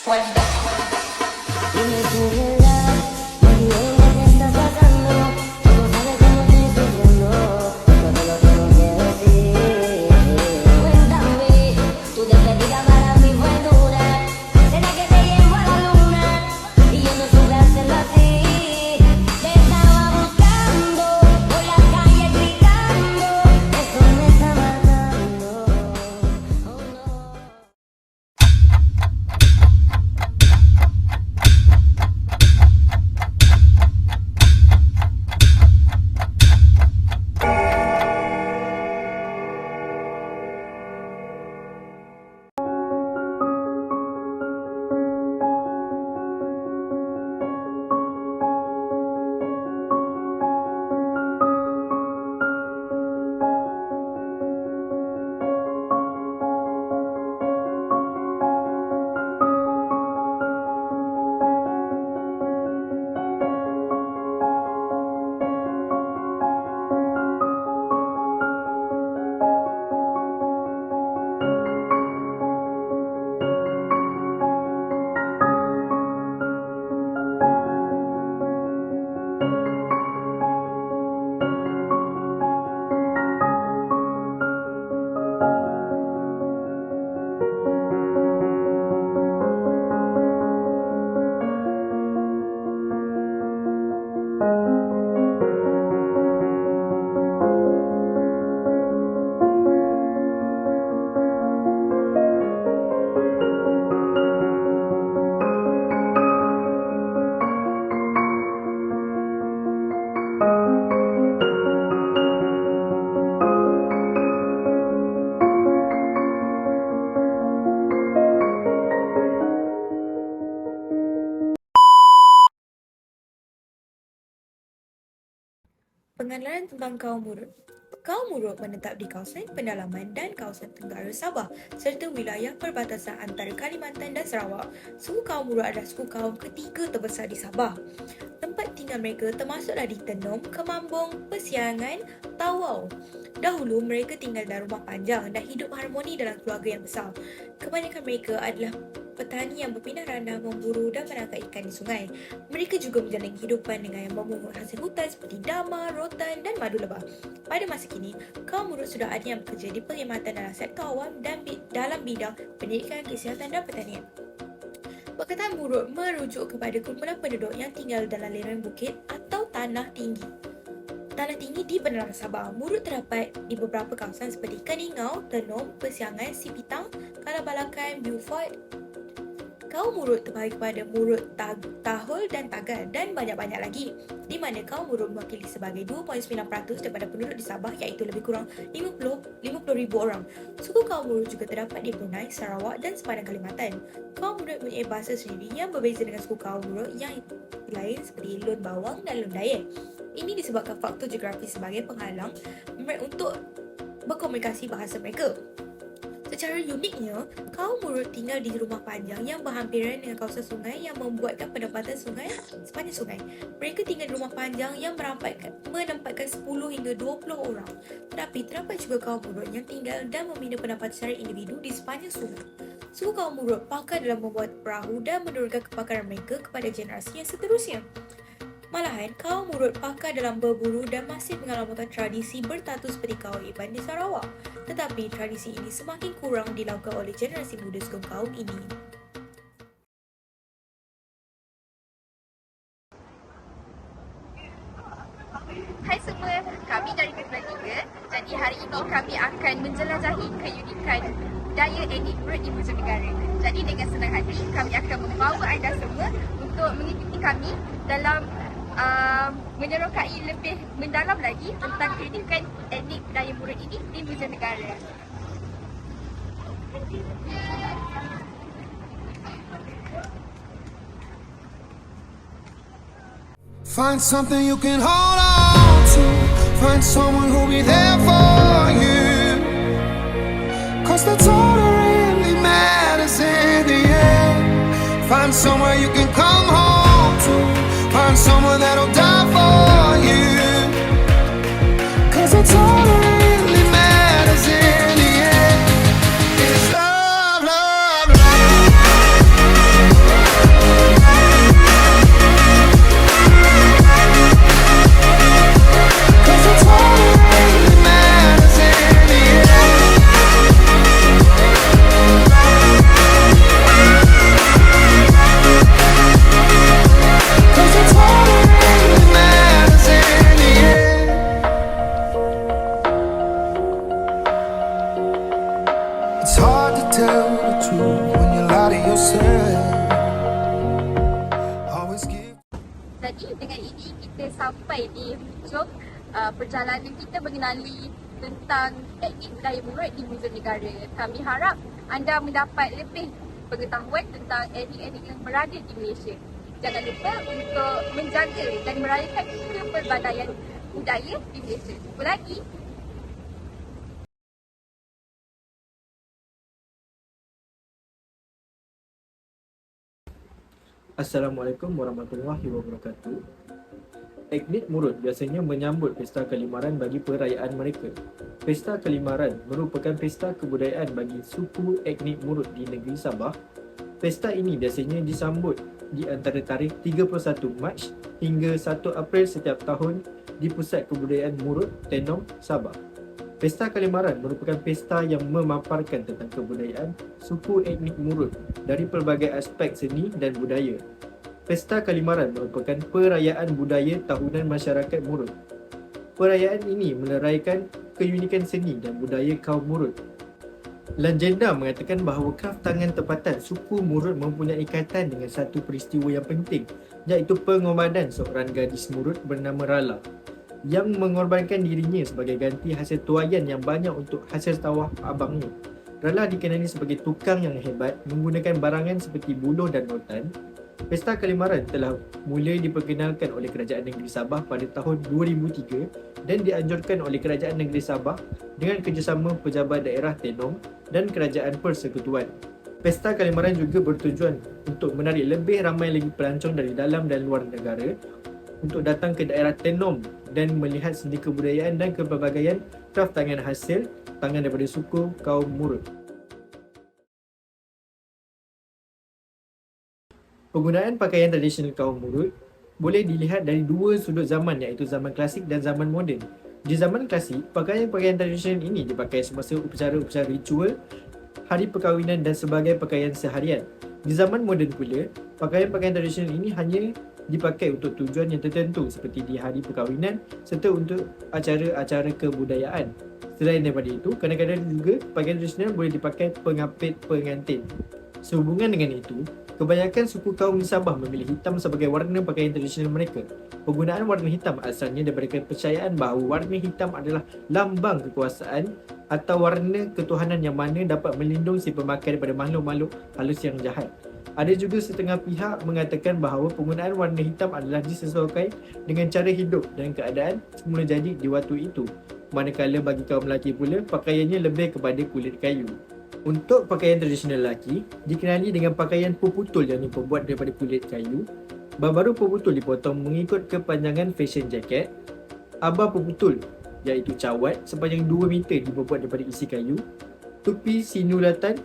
Dime tu verdad, muy bien lo que estás pasando. Tú no sabes cómo estoy sufriendo, esto te lo tengo que decir. Cuéntame, tu despedida para mí fue dura. Será que te llevo a la luna y yo no supe hacerlo así. Te estaba buscando por las calles gritando, esto me está matando. Oh no. Pengenalan tentang kaum Murut. Kaum Murut menetap di kawasan pendalaman dan kawasan tenggara Sabah serta wilayah perbatasan antara Kalimantan dan Sarawak. Suku kaum Murut adalah suku kaum ketiga terbesar di Sabah. Tempat tinggal mereka termasuklah di Tenom, Kemambung, Persiangan, Tawau. Dahulu mereka tinggal dalam rumah panjang dan hidup harmoni dalam keluarga yang besar. Kebanyakan mereka adalah petani yang berpindah ranah memburu dan menangkap ikan di sungai. Mereka juga menjalani kehidupan dengan memungut hasil hutan seperti damar, rotan dan madu lebah. Pada masa kini, kaum Murut sudah ada yang bekerja di perkhidmatan dalam sektor awam dan dalam bidang pendidikan, kesihatan dan pertanian. Perkataan Murut merujuk kepada kumpulan penduduk yang tinggal dalam lereng bukit atau tanah tinggi. Tanah tinggi di penerang Sabah. Murut terdapat di beberapa kawasan seperti Keningau, Tenom, Persiangan, Sipitang, Kalabalakan, Beaufort. Kaum Murut terbahagi kepada Murut, Tahul dan Tagal dan banyak-banyak lagi, di mana kaum Murut mewakili sebagai 2.9% daripada penduduk di Sabah iaitu lebih kurang 50,000 orang. Suku kaum Murut juga terdapat di Brunei, Sarawak dan sepanjang Kalimantan. Kaum Murut mempunyai bahasa sendiri yang berbeza dengan suku kaum Murut yang lain seperti Lun Bawang dan Lun Dayak. Ini disebabkan faktor geografis sebagai penghalang untuk berkomunikasi bahasa mereka. Secara uniknya, kaum Murut tinggal di rumah panjang yang berhampiran dengan kawasan sungai yang membuatkan penempatan sungai sepanjang sungai. Mereka tinggal di rumah panjang yang menempatkan 10 hingga 20 orang. Tetapi terdapat juga kaum Murut yang tinggal dan membina penempatan secara individu di sepanjang sungai. Suku kaum Murut pakar dalam membuat perahu dan menurunkan kepakaran mereka kepada generasi yang seterusnya. Malahan, kaum Murut pakar dalam berburu dan masih mengamalkan tradisi bertatu seperti kaum Iban di Sarawak. Tetapi tradisi ini semakin kurang dilakukan oleh generasi muda suku kaum ini. Hai semua, kami dari Ketua 3. Jadi hari ini kami akan menjelajahi keunikan budaya etnik Murut di hujung negara. Jadi dengan senang hati, kami akan membawa anda semua untuk mengikuti kami dalam menyerokai lebih mendalam lagi tentang keunikan etnik budaya Murut ini di hujung negara. Find something you can hold on to. Find someone who'll be there for you. 'Cause that's all that really matters in the end. Find somewhere you can come home to. Find someone that'll die for you. 'Cause that's all that really matters in the end. It's love, love, love. sampai di hujung perjalanan kita mengenali tentang etnik budaya Murut di Muzium Negara. Kami harap anda mendapat lebih pengetahuan tentang etnik-etnik yang berada di Malaysia. Jangan lupa untuk menjaga dan merayakan kepelbagaian budaya di Malaysia. Jumpa lagi. Assalamualaikum warahmatullahi wabarakatuh. Etnik Murut biasanya menyambut Pesta Kalimaran bagi perayaan mereka. Pesta Kalimaran merupakan pesta kebudayaan bagi suku etnik Murut di negeri Sabah. Pesta ini biasanya disambut di antara tarikh 31 Mac hingga 1 April setiap tahun di Pusat Kebudayaan Murut, Tenom, Sabah. Pesta Kalimaran merupakan pesta yang memaparkan tentang kebudayaan suku etnik Murut dari pelbagai aspek seni dan budaya. Pesta Kalimaran merupakan perayaan budaya tahunan masyarakat Murut. Perayaan ini meleraikan keunikan seni dan budaya kaum Murut. Legenda mengatakan bahawa kraf tangan tempatan suku Murut mempunyai kaitan dengan satu peristiwa yang penting, iaitu pengorbanan seorang gadis Murut bernama Rala yang mengorbankan dirinya sebagai ganti hasil tuaian yang banyak untuk hasil sawah abangnya. Rala dikenali sebagai tukang yang hebat menggunakan barangan seperti buluh dan rotan. Pesta Kalimaran telah mula diperkenalkan oleh Kerajaan Negeri Sabah pada tahun 2003 dan dianjurkan oleh Kerajaan Negeri Sabah dengan kerjasama Pejabat Daerah Tenom dan Kerajaan Persekutuan. Pesta Kalimaran juga bertujuan untuk menarik lebih ramai lagi pelancong dari dalam dan luar negara untuk datang ke daerah Tenom dan melihat seni kebudayaan dan kepelbagaian kraf tangan hasil tangan daripada suku kaum Murut. Penggunaan pakaian tradisional kaum Murut boleh dilihat dari dua sudut zaman, iaitu zaman klasik dan zaman moden. Di zaman klasik, pakaian-pakaian tradisional ini dipakai semasa upacara-upacara ritual, hari perkahwinan dan sebagai pakaian seharian. Di zaman moden pula, pakaian-pakaian tradisional ini hanya dipakai untuk tujuan yang tertentu seperti di hari perkahwinan serta untuk acara-acara kebudayaan. Selain daripada itu, kadang-kadang juga pakaian tradisional boleh dipakai pengapit pengantin. Sehubungan dengan itu, kebanyakan suku kaum di Sabah memilih hitam sebagai warna pakaian tradisional mereka. Penggunaan warna hitam asalnya daripada kepercayaan bahawa warna hitam adalah lambang kekuasaan atau warna ketuhanan yang mana dapat melindungi si pemakai daripada makhluk-makhluk halus yang jahat. Ada juga setengah pihak mengatakan bahawa penggunaan warna hitam adalah disesuaikan dengan cara hidup dan keadaan semula jadi di waktu itu. Manakala bagi kaum lelaki pula, pakaiannya lebih kepada kulit kayu. Untuk pakaian tradisional lelaki, dikenali dengan pakaian puputul yang diperbuat daripada kulit kayu. Babaru puputul dipotong mengikut kepanjangan fashion jacket. Abah puputul iaitu cawat sepanjang 2 meter diperbuat daripada isi kayu. Tupi sinulatan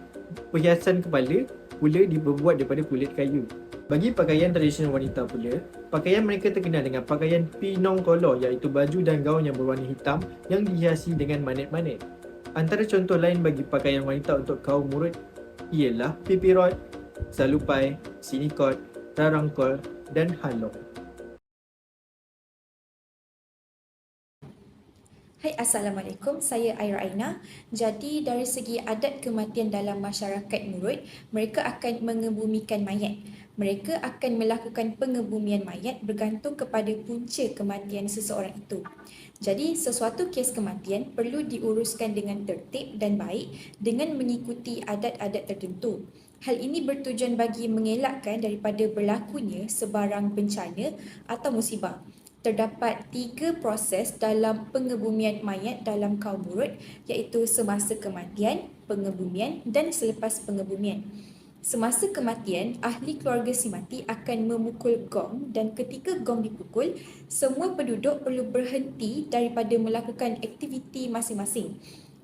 perhiasan kepala pula diperbuat daripada kulit kayu. Bagi pakaian tradisional wanita pula, pakaian mereka terkenal dengan pakaian pinong kolor iaitu baju dan gaun yang berwarna hitam yang dihiasi dengan manet-manet. Antara contoh lain bagi pakaian wanita untuk kaum Murut ialah pipirot, salupai, sinikot, rarangkol dan halong. Hai, Assalamualaikum. Saya Aira Aina. Jadi dari segi adat kematian dalam masyarakat Murut, mereka akan mengebumikan mayat. Mereka akan melakukan pengebumian mayat bergantung kepada punca kematian seseorang itu. Jadi sesuatu kes kematian perlu diuruskan dengan tertib dan baik dengan mengikuti adat-adat tertentu. Hal ini bertujuan bagi mengelakkan daripada berlakunya sebarang bencana atau musibah. Terdapat 3 proses dalam pengebumian mayat dalam kaum Murut, iaitu semasa kematian, pengebumian dan selepas pengebumian. Semasa kematian, ahli keluarga si mati akan memukul gong dan ketika gong dipukul, semua penduduk perlu berhenti daripada melakukan aktiviti masing-masing.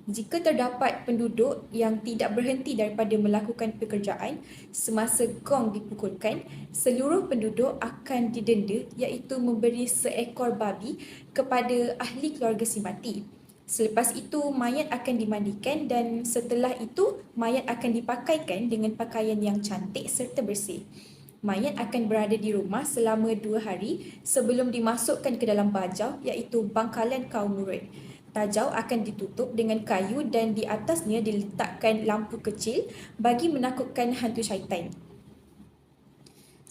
Jika terdapat penduduk yang tidak berhenti daripada melakukan pekerjaan semasa gong dipukulkan, seluruh penduduk akan didenda iaitu memberi seekor babi kepada ahli keluarga si mati. Selepas itu, mayat akan dimandikan dan setelah itu, mayat akan dipakaikan dengan pakaian yang cantik serta bersih. Mayat akan berada di rumah selama 2 hari sebelum dimasukkan ke dalam bajau iaitu bangkalan kaum Murut. Tajau akan ditutup dengan kayu dan di atasnya diletakkan lampu kecil bagi menakutkan hantu syaitan.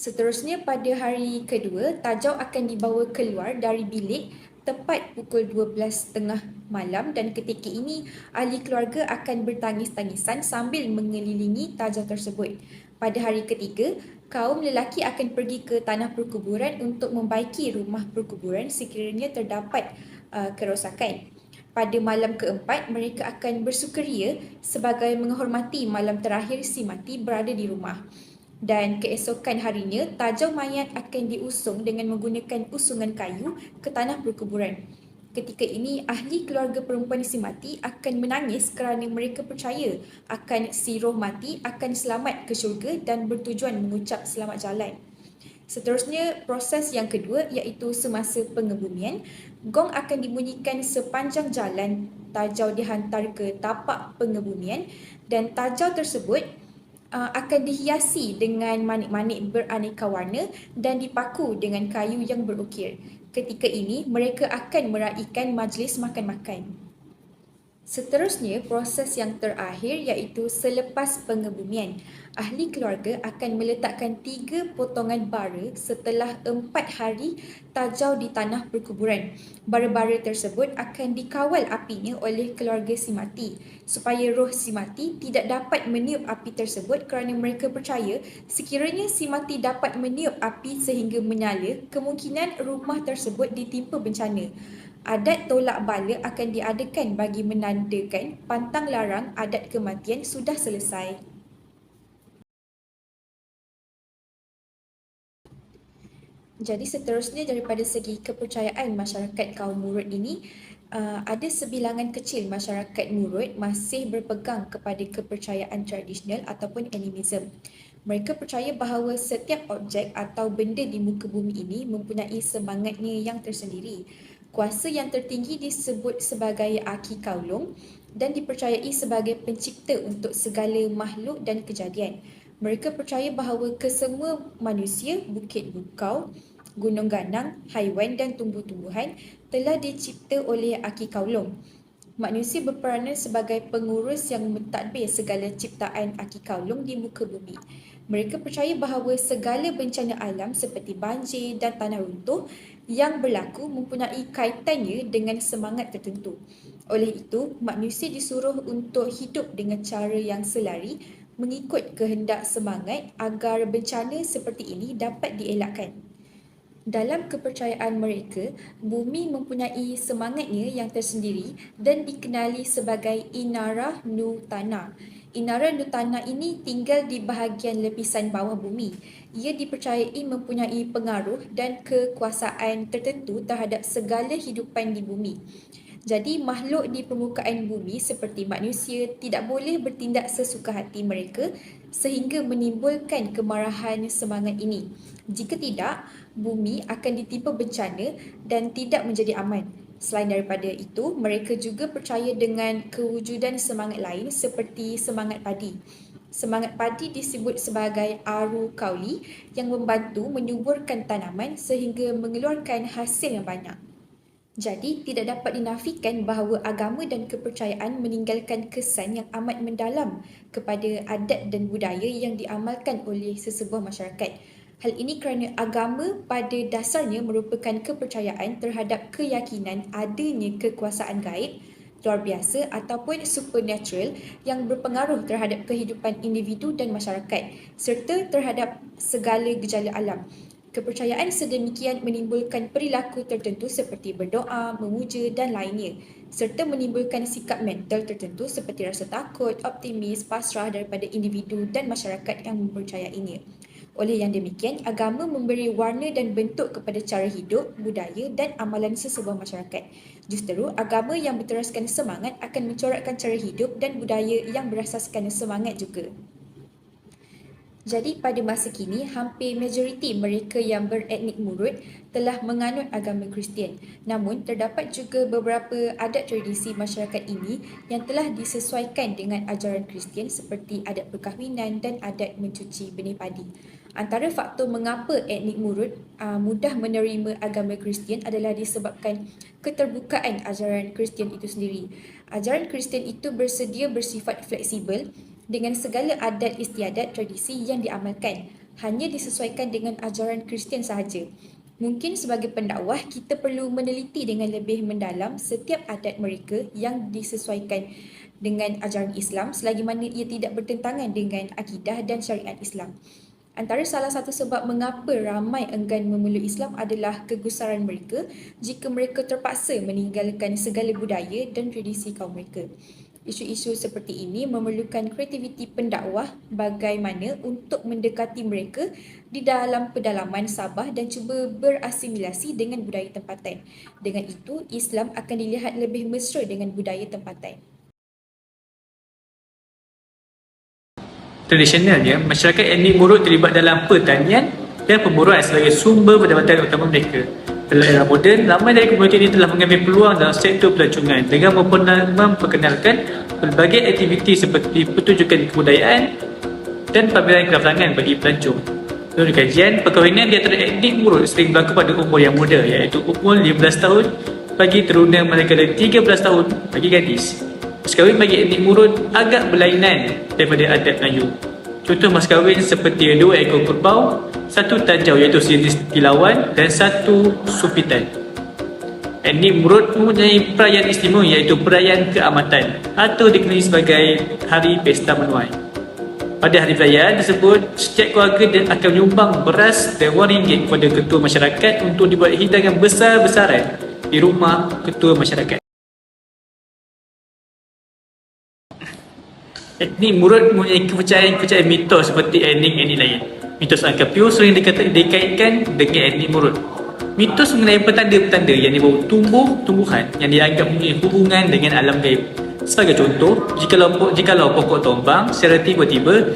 Seterusnya pada hari kedua, Tajau akan dibawa keluar dari bilik tepat pukul 12.30 malam dan ketika ini ahli keluarga akan bertangis-tangisan sambil mengelilingi Tajau tersebut. Pada hari ketiga, kaum lelaki akan pergi ke tanah perkuburan untuk membaiki rumah perkuburan sekiranya terdapat kerosakan. Pada malam keempat, mereka akan bersukaria sebagai menghormati malam terakhir si mati berada di rumah. Dan keesokan harinya, tajau mayat akan diusung dengan menggunakan usungan kayu ke tanah perkuburan. Ketika ini, ahli keluarga perempuan si mati akan menangis kerana mereka percaya akan si roh mati akan selamat ke syurga dan bertujuan mengucap selamat jalan. Seterusnya, proses yang kedua iaitu semasa pengebumian. Gong akan dibunyikan sepanjang jalan tajau dihantar ke tapak pengebumian dan tajau tersebut akan dihiasi dengan manik-manik beraneka warna dan dipaku dengan kayu yang berukir. Ketika ini, mereka akan meraikan majlis makan-makan. Seterusnya, proses yang terakhir iaitu selepas pengebumian. Ahli keluarga akan meletakkan 3 potongan bara setelah 4 hari tajau di tanah perkuburan. Bara-bara tersebut akan dikawal apinya oleh keluarga si mati supaya roh si mati tidak dapat meniup api tersebut kerana mereka percaya sekiranya si mati dapat meniup api sehingga menyala, kemungkinan rumah tersebut ditimpa bencana. Adat tolak bala akan diadakan bagi menandakan pantang larang adat kematian sudah selesai. Jadi seterusnya daripada segi kepercayaan masyarakat kaum Murut ini, ada sebilangan kecil masyarakat Murut masih berpegang kepada kepercayaan tradisional ataupun animism. Mereka percaya bahawa setiap objek atau benda di muka bumi ini mempunyai semangatnya yang tersendiri. Kuasa yang tertinggi disebut sebagai Aki Kaulung dan dipercayai sebagai pencipta untuk segala makhluk dan kejadian. Mereka percaya bahawa kesemua manusia, bukit bukau, gunung ganang, haiwan dan tumbuh-tumbuhan telah dicipta oleh Aki Kaulung. Manusia berperanan sebagai pengurus yang mentadbir segala ciptaan Aki Kaulung di muka bumi. Mereka percaya bahawa segala bencana alam seperti banjir dan tanah runtuh yang berlaku mempunyai kaitannya dengan semangat tertentu. Oleh itu, manusia disuruh untuk hidup dengan cara yang selari mengikut kehendak semangat agar bencana seperti ini dapat dielakkan. Dalam kepercayaan mereka, bumi mempunyai semangatnya yang tersendiri dan dikenali sebagai Inara Nutana. Inara Nutana ini tinggal di bahagian lapisan bawah bumi. Ia dipercayai mempunyai pengaruh dan kekuasaan tertentu terhadap segala hidupan di bumi. Jadi makhluk di permukaan bumi seperti manusia tidak boleh bertindak sesuka hati mereka sehingga menimbulkan kemarahan semangat ini. Jika tidak, bumi akan ditimpa bencana dan tidak menjadi aman. Selain daripada itu, mereka juga percaya dengan kewujudan semangat lain seperti semangat padi. Semangat padi disebut sebagai Aru Kauli yang membantu menyuburkan tanaman sehingga mengeluarkan hasil yang banyak. Jadi, tidak dapat dinafikan bahawa agama dan kepercayaan meninggalkan kesan yang amat mendalam kepada adat dan budaya yang diamalkan oleh sesebuah masyarakat. Hal ini kerana agama pada dasarnya merupakan kepercayaan terhadap keyakinan adanya kekuasaan gaib, luar biasa ataupun supernatural yang berpengaruh terhadap kehidupan individu dan masyarakat serta terhadap segala gejala alam. Kepercayaan sedemikian menimbulkan perilaku tertentu seperti berdoa, memuja dan lainnya serta menimbulkan sikap mental tertentu seperti rasa takut, optimis, pasrah daripada individu dan masyarakat yang mempercayainya. Oleh yang demikian, agama memberi warna dan bentuk kepada cara hidup, budaya dan amalan sesebuah masyarakat. Justeru, agama yang berteraskan semangat akan mencorakkan cara hidup dan budaya yang berasaskan semangat juga. Jadi pada masa kini, hampir majoriti mereka yang beretnik Murut telah menganut agama Kristian. Namun, terdapat juga beberapa adat tradisi masyarakat ini yang telah disesuaikan dengan ajaran Kristian seperti adat perkahwinan dan adat mencuci benih padi. Antara faktor mengapa etnik Murut mudah menerima agama Kristian adalah disebabkan keterbukaan ajaran Kristian itu sendiri. Ajaran Kristian itu bersedia bersifat fleksibel dengan segala adat istiadat tradisi yang diamalkan. hanya disesuaikan dengan ajaran Kristian sahaja. Mungkin sebagai pendakwah, kita perlu meneliti dengan lebih mendalam setiap adat mereka yang disesuaikan dengan ajaran Islam selagi mana ia tidak bertentangan dengan akidah dan syariat Islam. Antara salah satu sebab mengapa ramai enggan memeluk Islam adalah kegusaran mereka jika mereka terpaksa meninggalkan segala budaya dan tradisi kaum mereka. Isu-isu seperti ini memerlukan kreativiti pendakwah bagaimana untuk mendekati mereka di dalam pedalaman Sabah dan cuba berasimilasi dengan budaya tempatan. Dengan itu, Islam akan dilihat lebih mesra dengan budaya tempatan. Tradisionalnya, masyarakat etnik Murut terlibat dalam pertanian dan pemburuan sebagai sumber pendapatan utama mereka. Dalam era moden, ramai dari komuniti ini telah mengambil peluang dalam sektor pelancongan dengan memperkenalkan pelbagai aktiviti seperti pertunjukan kebudayaan dan pameran kraftangan bagi pelancong. Menurut kajian, perkahwinan di antara etnik Murut sering berlaku pada umur yang muda, iaitu umur 15 tahun bagi teruna manakala 13 tahun bagi gadis. Mas kahwin bagi etnik Murut agak berlainan daripada adat Melayu. Contoh mas kahwin seperti 2 ekor kerbau, 1 tanjau iaitu jenis Tilawan dan 1 Supitan. Etnik Murut mempunyai perayaan istimewa iaitu perayaan keamatan atau dikenali sebagai Hari Pesta Menuai. Pada hari perayaan tersebut, setiap keluarga akan menyumbang beras dan RM1 kepada ketua masyarakat untuk dibuat hidangan besar-besaran di rumah ketua masyarakat. Etnik Murut mempunyai kepercayaan mitos seperti etnik-etnik lain. Mitos Angkapio sering dikaitkan dengan etnik Murut. Mitos mengenai petanda-petanda yang dibawa tumbuhan yang dianggap mempunyai hubungan dengan alam gaib. Sebagai contoh, jikalau pokok tombang secara tiba-tiba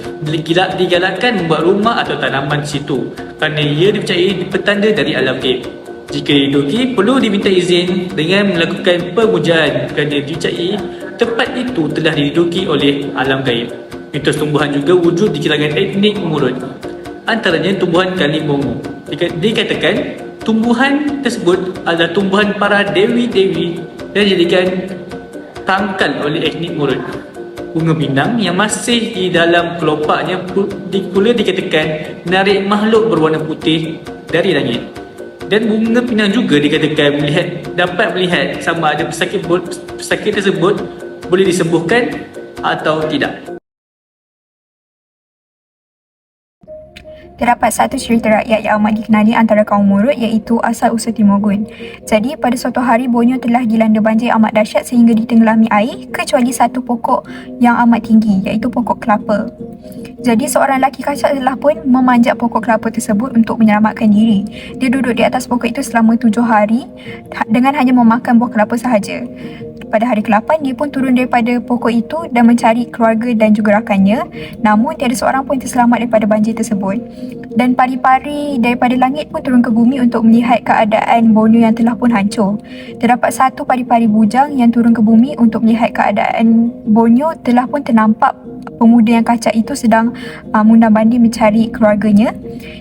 digalakkan membuat rumah atau tanaman di situ kerana ia dipercayai petanda dari alam gaib. Jika diduduki, perlu diminta izin dengan melakukan pemujaan kerana dipercayai tempat itu telah diduduki oleh alam gaib. Mitos tumbuhan juga wujud di kalangan etnik Murut. Antaranya tumbuhan Kalimongo. Dikatakan tumbuhan tersebut adalah tumbuhan para dewi-dewi dan dijadikan tangkal oleh etnik Murut. Bunga pinang yang masih di dalam kelopaknya pula dikatakan menarik makhluk berwarna putih dari langit. Dan bunga pinang juga dikatakan dapat melihat sama ada pesakit tersebut boleh disembuhkan atau tidak. Terdapat satu cerita rakyat yang amat dikenali antara kaum Murut iaitu asal-usul Timurgun. Jadi pada suatu hari Borneo telah dilanda banjir amat dahsyat sehingga ditenggelami air kecuali satu pokok yang amat tinggi iaitu pokok kelapa. Jadi seorang lelaki kacat telah pun memanjat pokok kelapa tersebut untuk menyelamatkan diri. Dia duduk di atas pokok itu selama 7 hari dengan hanya memakan buah kelapa sahaja. Pada hari ke-8, dia pun turun daripada pokok itu dan mencari keluarga dan juga rakannya. Namun, tiada seorang pun terselamat daripada banjir tersebut. Dan pari-pari daripada langit pun turun ke bumi untuk melihat keadaan Borneo yang telah pun hancur. Terdapat satu pari-pari bujang yang turun ke bumi untuk melihat keadaan Borneo telah pun ternampak pemuda yang kacat itu sedang mundang-mandir mencari keluarganya.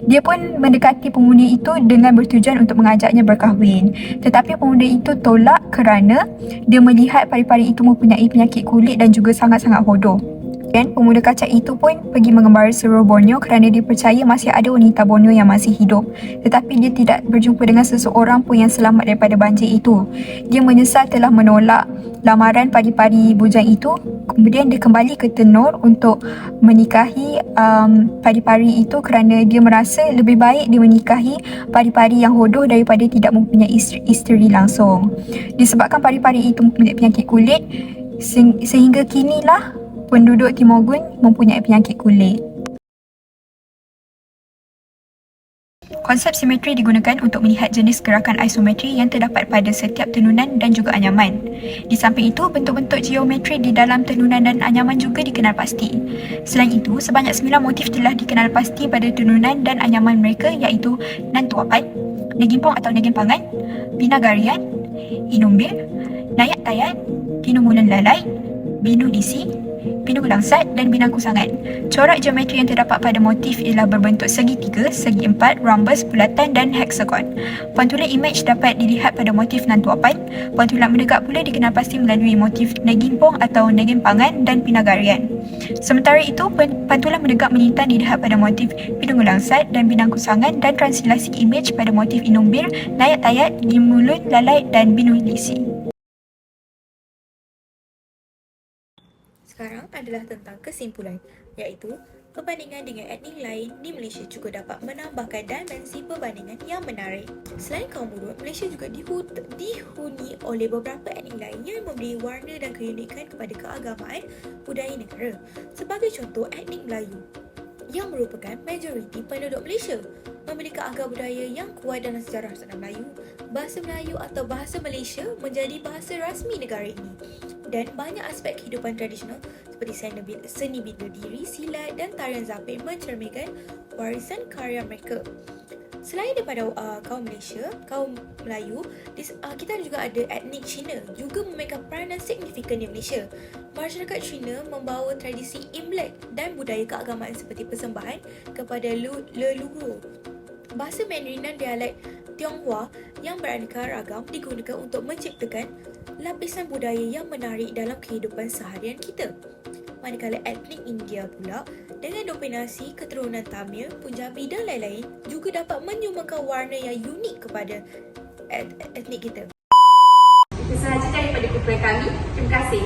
Dia pun mendekati pemuda itu dengan bertujuan untuk mengajaknya berkahwin. Tetapi pemuda itu tolak kerana dia melihat pari-pari itu mempunyai penyakit kulit dan juga sangat-sangat bodoh. Dan pemuda kacat itu pun pergi mengembara seluruh Borneo kerana dia percaya masih ada wanita Borneo yang masih hidup. Tetapi dia tidak berjumpa dengan seseorang pun yang selamat daripada banjir itu. Dia menyesal telah menolak lamaran pari-pari bujang itu. Kemudian dia kembali ke tenur untuk menikahi pari-pari itu kerana dia merasa lebih baik dia menikahi pari-pari yang hodoh daripada tidak mempunyai isteri langsung. Disebabkan pari-pari itu mempunyai penyakit kulit, sehingga kinilah penduduk Timurgun mempunyai penyakit kulit. Konsep simetri digunakan untuk melihat jenis gerakan isometri yang terdapat pada setiap tenunan dan juga anyaman. Di samping itu, bentuk-bentuk geometri di dalam tenunan dan anyaman juga dikenal pasti. Selain itu, sebanyak 9 motif telah dikenal pasti pada tenunan dan anyaman mereka iaitu Nantuapan, Negimpong atau Negimpangan, Binagarian, Inumbir, Nayak Tayan, Tinumulan Lalai, Binu Disi, pinung langsat dan binang kusangan. Corak geometri yang terdapat pada motif ialah berbentuk segitiga, segi empat, rhombus, bulatan dan heksagon. Pantulan imej dapat dilihat pada motif nantuapan. Pantulan mendekat pula dikenal pasti melalui motif negimpong atau negimpangan dan pinagarian. Sementara itu, pantulan mendekat menyintan dilihat pada motif pinung langsat dan binang kusangan dan translasi imej pada motif inung bir, nayak tayat, gimulun, lalai dan binuh lisi. Sekarang adalah tentang kesimpulan, iaitu perbandingan dengan etnik lain di Malaysia juga dapat menambahkan dimensi perbandingan yang menarik. Selain kaum Murut, Malaysia juga dihuni oleh beberapa etnik lain yang memberi warna dan keunikan kepada keagamaan budaya negara. Sebagai contoh, etnik Melayu yang merupakan majoriti penduduk Malaysia memiliki akar budaya yang kuat dalam sejarah tanah Melayu. Bahasa Melayu atau bahasa Malaysia menjadi bahasa rasmi negara ini dan banyak aspek kehidupan tradisional seperti seni bina diri, silat dan tarian zapin mencerminkan warisan karya mereka. Selain daripada kaum Malaysia, kaum Melayu, kita juga ada etnik Cina juga memainkan peranan signifikan di Malaysia. Masyarakat Cina membawa tradisi Imlek dan budaya keagamaan seperti persembahan kepada leluhur. Bahasa Mandarin dan dialek Tionghoa yang beraneka ragam digunakan untuk menciptakan lapisan budaya yang menarik dalam kehidupan seharian kita. Manakala etnik India pula dengan dominasi keturunan Tamil, Punjabi dan lain-lain juga dapat menyumbangkan warna yang unik kepada etnik kita. Itu sahaja daripada kumpulan kami. Terima kasih.